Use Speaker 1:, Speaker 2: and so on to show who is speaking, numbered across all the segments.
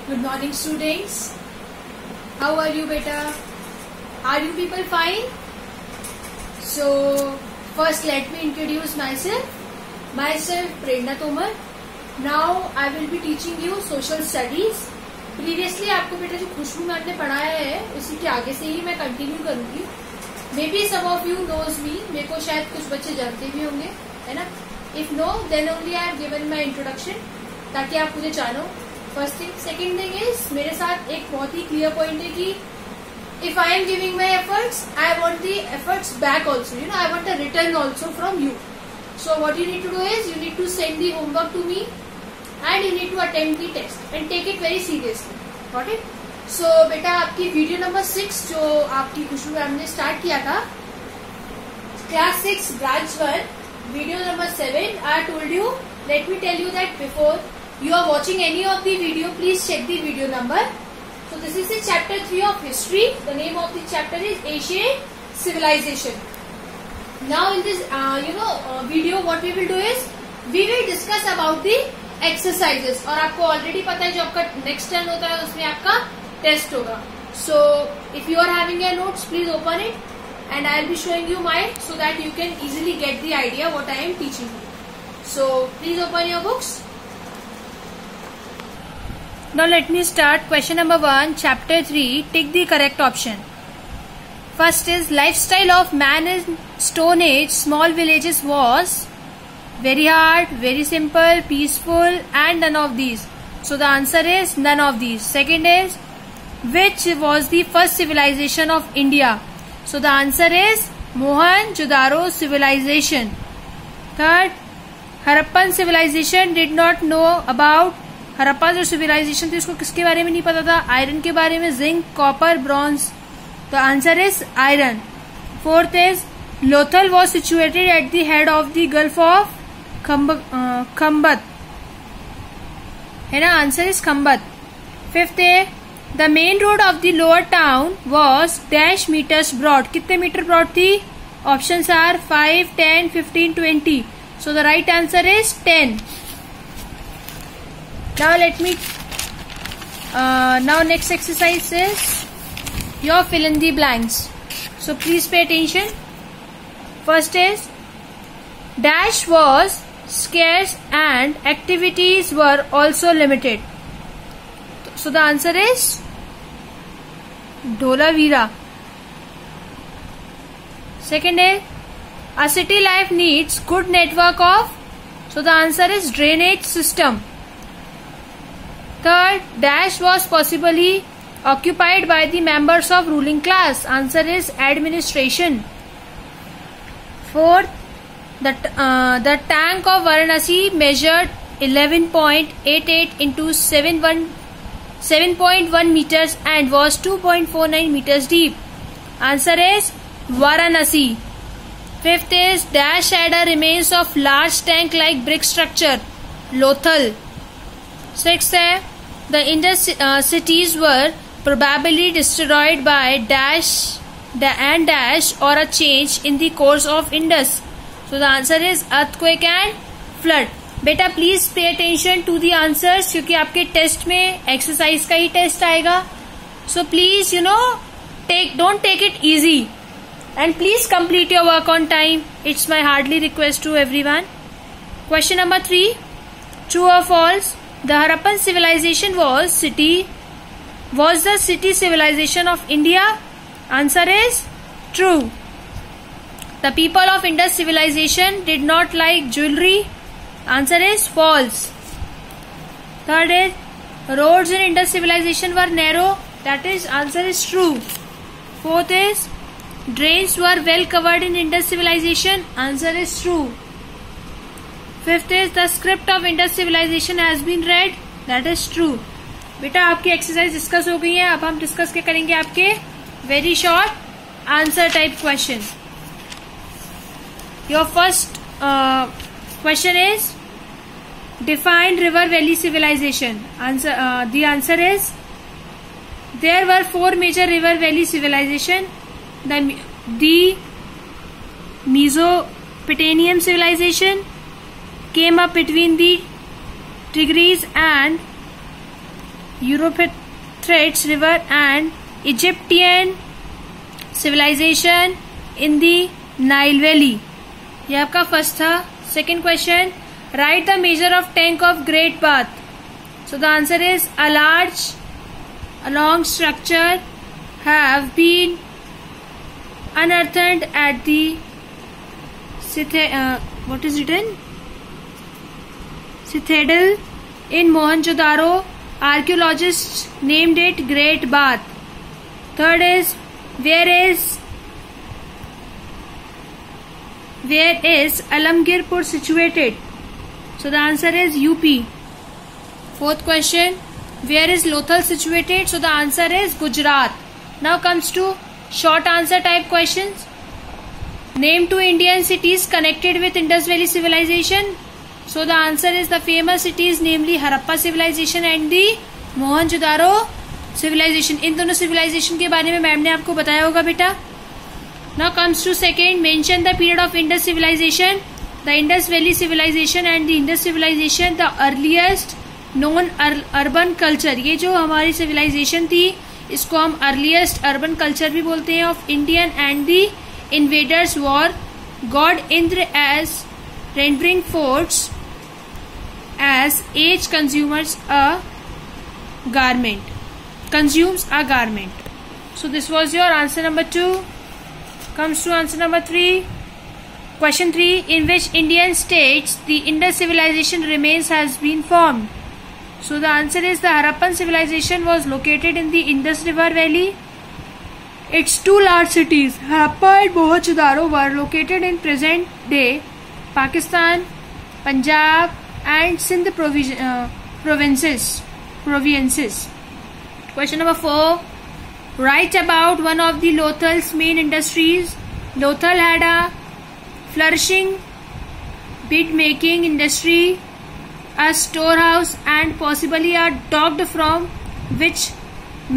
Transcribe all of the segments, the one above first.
Speaker 1: Good morning, students. How are you, beta? Are you people fine? So, first let me introduce myself. Myself, Prerna Tomar. Now, I will be teaching you social studies. Previously, आपको बेटा जो खुशबू ma'am ने पढ़ाया है, उसी के आगे से ही मैं कंटिन्यू करूंगी. Maybe some of you knows me. मेरे को शायद कुछ बच्चे जानते भी होंगे, है ना? If no, then only I have given my introduction, ताकि आप मुझे जानो. First thing. Second thing is, मेरे साथ एक बहुत ही क्लियर पॉइंट है कि if I am giving my efforts, I want the efforts back also. I want a return also from you. So what you need to do is, you need to send the homework to me and you need to attempt the test and take it very seriously. Got it? So बेटा, आपकी video number 6 जो आपकी खुशबू ma'am ने start किया था, class 6 branch 1, video number 7, I told you, let me tell you that before you are watching any of the video, please check the video number. So this is the chapter 3 of history. The name of the chapter is Asian civilization. Now in this video, what we will do is, we will discuss about the exercises. और आपको already पता है जो आपका next turn होता है उसमें आपका test होगा. So if you are having your notes, please open it and I will be showing you mine so that you can easily get the idea what I am teaching you. So please open your books. Now let me start. Question number 1, chapter 3. Tick the correct option. First is, lifestyle of man in Stone Age small villages was very hard, very simple, peaceful, and none of these. So the answer is none of these. Second is, which was the first civilization of India? So the answer is Mohenjo-daro civilization. Third, Harappan civilization did not know about. Harappa जो civilisation थी उसको किसके बारे में नहीं पता था? Iron के बारे में. Zinc, copper, bronze. The answer is iron. Fourth is, Lothal was situated at the head of the gulf of Khambhat, है ना? Answer is Khambhat. फिफ्थ है, the main road of the lower town was dash metres broad. कितने metre broad थी? Options are 5, 10, 15, 20. So the right answer is 10. Now let me, now next exercise is your fill in the blanks. So please pay attention. First is, dash was scarce and activities were also limited. So the answer is Dholavira. Second is, a city life needs good network of. So the answer is drainage system. Third, dash was possibly occupied by the members of ruling class. Answer is administration. Fourth, the tank of Varanasi measured 11.88 into 7.1 meters and was 2.49 meters deep. Answer is Varanasi. Fifth is, dash had a remains of large tank like brick structure. Lothal. Sixth है, the Indus cities were probably destroyed by dash or a change in the course of Indus. So the answer is earthquake and flood. बेटा please pay attention to the answers, क्योंकि आपके test में exercise का ही test आएगा. So please don't take it easy and please complete your work on time. It's my hardly request to everyone. Question number 3, true और false. The Harappan civilization was the city civilization of India? Answer is true. The people of Indus civilization did not like jewelry. Answer is false. Third is, roads in Indus civilization were narrow. That is, answer is true. Fourth is, drains were well covered in Indus civilization. Answer is true. Fifth is, the script of Indus civilization has been read. That is true. बेटा आपकी exercise discuss हो गई है. अब हम discuss क्या करेंगे? आपके very short answer type question. Your first question is, define river valley civilization. The answer is, there were 4 major river valley civilization. The Mesopotamian civilization came up between the Tigris and Euphrates River and Egyptian civilization in the Nile Valley. ये आपका first था. Second question, right the measure of tank of great bath. So the answer is a large a long structure have been unearthed at the what is written? Citadel in Mohenjo-daro. Archaeologists named it Great Bath. Third is where is Alamgirpur situated? So the answer is UP. Fourth question, where is Lothal situated? So the answer is Gujarat. Now comes to short answer type questions. Name two Indian cities connected with Indus Valley civilization. So the answer is the famous cities, namely Harappa civilization and the Mohenjo-daro civilization. इन दोनों civilization के बारे में ma'am ने आपको बताया होगा बेटा. Now comes to second, mention the period of Indus civilization. The Indus Valley civilization and the Indus civilization, the earliest non urban culture. ये जो हमारी सिविलाइजेशन थी इसको हम अर्लीस्ट अर्बन कल्चर भी बोलते हैं of Indian and the invaders war god Indra as rendering forts as as consumers a garment. So this was your answer number 2. Comes to answer number 3. Question 3, in which Indian states the Indus civilization remains has been formed? So the answer is the Harappan civilization was located in the Indus River Valley. Its two large cities, Harappa and Mohenjo-daro, were located in present day Pakistan, Punjab and Sindh provinces. Question number 4, write about one of the Lothal's main industries. Lothal had a flourishing bead making industry, a storehouse and possibly a dock from which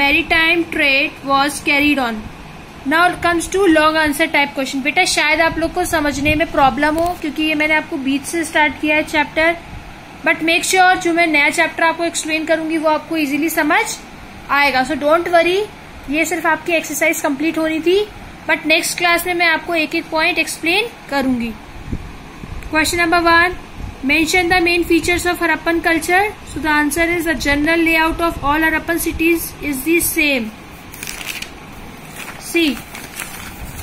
Speaker 1: maritime trade was carried on. Now comes to long answer type question. बेटा शायद आप लोग को समझने में problem हो क्योंकि ये मैंने आपको बीच से स्टार्ट किया है चैप्टर, बट मेक श्योर जो मैं नया चैप्टर आपको एक्सप्लेन करूंगी वो आपको इजीली समझ आएगा. सो डोंट वरी, ये सिर्फ आपकी एक्सरसाइज कंप्लीट होनी थी, बट नेक्स्ट क्लास में मैं आपको एक एक पॉइंट एक्सप्लेन करूंगी. Question number 1, mention the main features of Harappan culture. So the answer is the general layout of all Harappan cities is the same. See,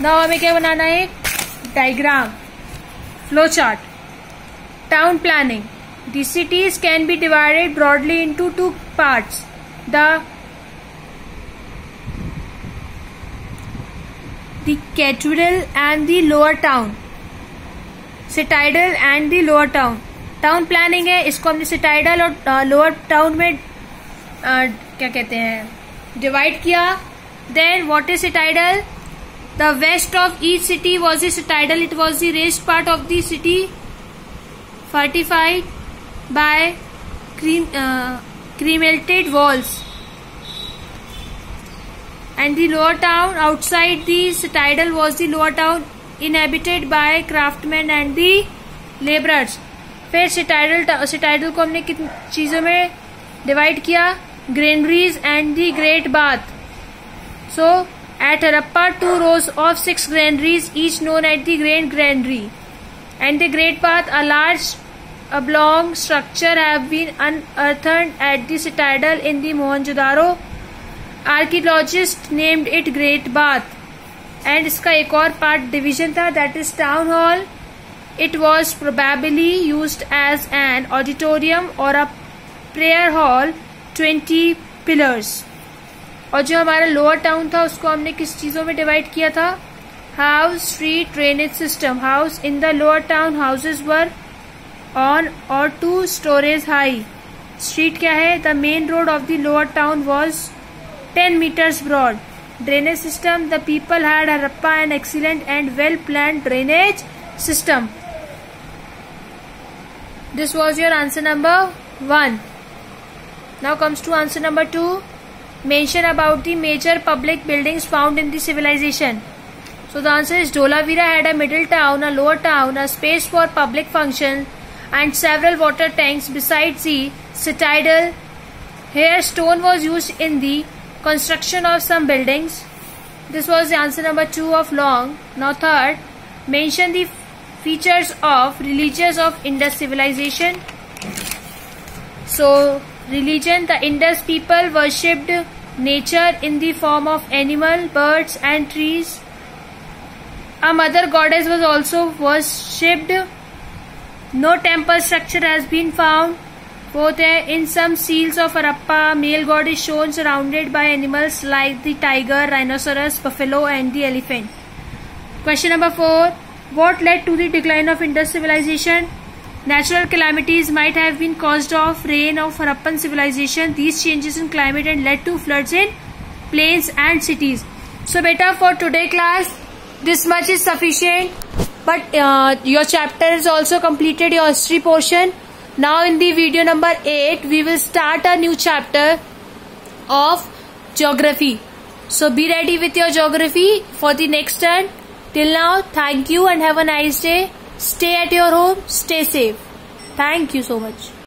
Speaker 1: now हमें क्या बनाना है? Diagram, flow chart. Town planning. The cities can be divided broadly into two parts. The cathedral and the lower town. Citadel and the lower town. Town planning है, इसको हमने citadel और lower town में क्या कहते हैं डिवाइड किया. Then what is citadel? The west of each city was the citadel. It was the rest part of the city fortified by cremated walls, and the lower town outside the citadel was the lower town inhabited by craftsmen and the laborers. फिर citadel को हमने कितनी चीजों में divide किया? Granaries and the great bath. So at Harappa 2 rows of 6 granaries, each known as the Great Granary, and the Great Bath, a large oblong structure, have been unearthed at the citadel in the Mohenjo-daro. Archaeologists named it Great Bath. And इसका एक और part division था, that is town hall. It was probably used as an auditorium or a prayer hall, 20 pillars. और जो हमारा lower town था उसको हमने किस चीजों में डिवाइड किया था? House, street, drainage system. House in the lower town, houses were on और 2 stories हाई. स्ट्रीट क्या है? The main road of the lower town was 10 meters broad. Drainage system, the people had Harappa an excellent and well planned drainage system. This was your answer number 1. Now comes to answer number 2. Mention about the major public buildings found in the civilization. So the answer is Dholavira had a middle town, a lower town, a space for public function and several water tanks. Besides the citadel, Here stone was used in the construction of some buildings. This was the answer number 2 of long. Now third, mention the features of religions of Indus civilization. So religion, the Indus people worshipped nature in the form of animal, birds and trees. A mother goddess was also worshipped. No temple structure has been found. Both in some seals of Harappa, male god is shown surrounded by animals like the tiger, rhinoceros, buffalo and the elephant. Question number 4. What led to the decline of Indus civilization? Natural calamities might have been caused of rain of Harappan civilization. These changes in climate and led to floods in plains and cities. So beta, for today class, this much is sufficient. But your chapter is also completed, your history portion. Now in the video number 8, we will start a new chapter of geography. So be ready with your geography for the next turn. Till now, thank you and have a nice day. Stay at your home, stay safe. Thank you so much.